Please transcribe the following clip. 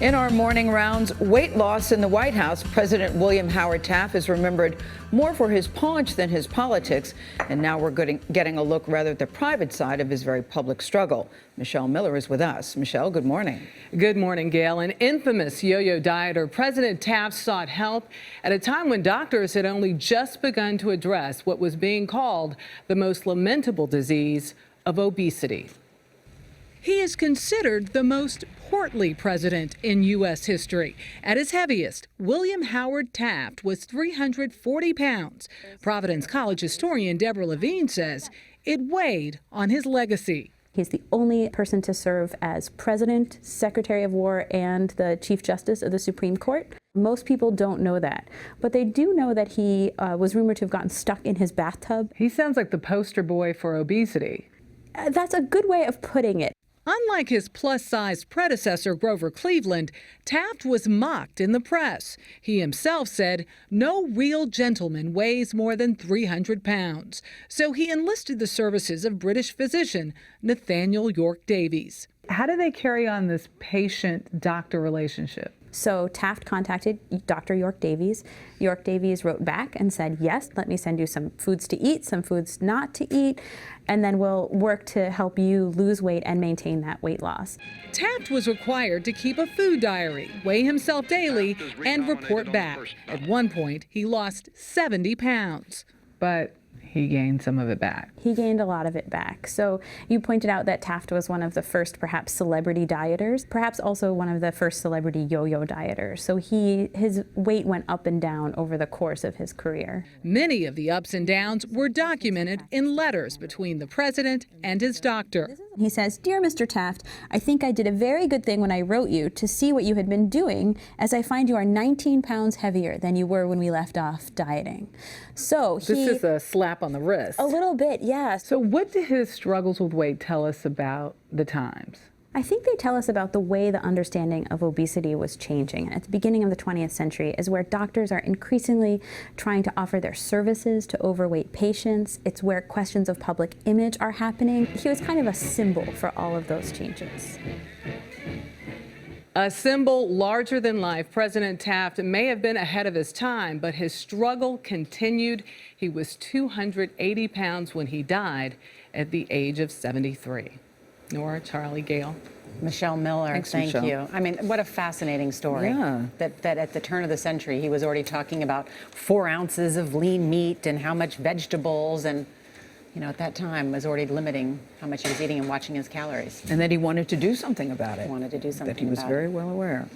In our morning rounds, weight loss in the White House. President William Howard Taft is remembered more for his paunch than his politics. And now we're getting a look rather at the private side of his very public struggle. Michelle Miller is with us. Michelle, good morning. Good morning, Gail. An infamous yo-yo dieter, President Taft sought help at a time when doctors had only just begun to address what was being called the most lamentable disease of obesity. He is considered the most portly president in U.S. history. At his heaviest, William Howard Taft was 340 pounds. Providence College historian Deborah Levine says it weighed on his legacy. He's the only person to serve as president, secretary of war, and the chief justice of the Supreme Court. Most people don't know that, but they do know that he was rumored to have gotten stuck in his bathtub. He sounds like the poster boy for obesity. That's a good way of putting it. Unlike his plus-sized predecessor, Grover Cleveland, Taft was mocked in the press. He himself said no real gentleman weighs more than 300 pounds. So he enlisted the services of British physician Nathaniel York Davies. How do they carry on this patient-doctor relationship? So Taft contacted Dr. York Davies. York Davies wrote back and said, yes, let me send you some foods to eat, some foods not to eat, and then we'll work to help you lose weight and maintain that weight loss. Taft was required to keep a food diary, weigh himself daily, and report back. At one point, he lost 70 pounds. But he gained some of it back. He gained a lot of it back. So you pointed out that Taft was one of the first, perhaps, celebrity dieters, perhaps also one of the first celebrity yo-yo dieters. So his weight went up and down over the course of his career. Many of the ups and downs were documented in letters between the president and his doctor. He says, "Dear Mr. Taft, I think I did a very good thing when I wrote you to see what you had been doing, as I find you are 19 pounds heavier than you were when we left off dieting." So this is a slap on the wrist. A little bit, yes. So what do his struggles with weight tell us about the times? I think they tell us about the way the understanding of obesity was changing. At the beginning of the 20th century is where doctors are increasingly trying to offer their services to overweight patients. It's where questions of public image are happening. He was kind of a symbol for all of those changes. A symbol larger than life, President Taft may have been ahead of his time, but his struggle continued. He was 280 pounds when he died at the age of 73. Nora, Charlie, Gail. Michelle Miller, Thanks, thank Michelle. you. I mean, what a fascinating story. Yeah. That at the turn of the century, he was already talking about 4 ounces of lean meat and how much vegetables, and at that time was already limiting how much he was eating and watching his calories. And that he wanted to do something about it. He wanted to do something that he was about very it. well aware.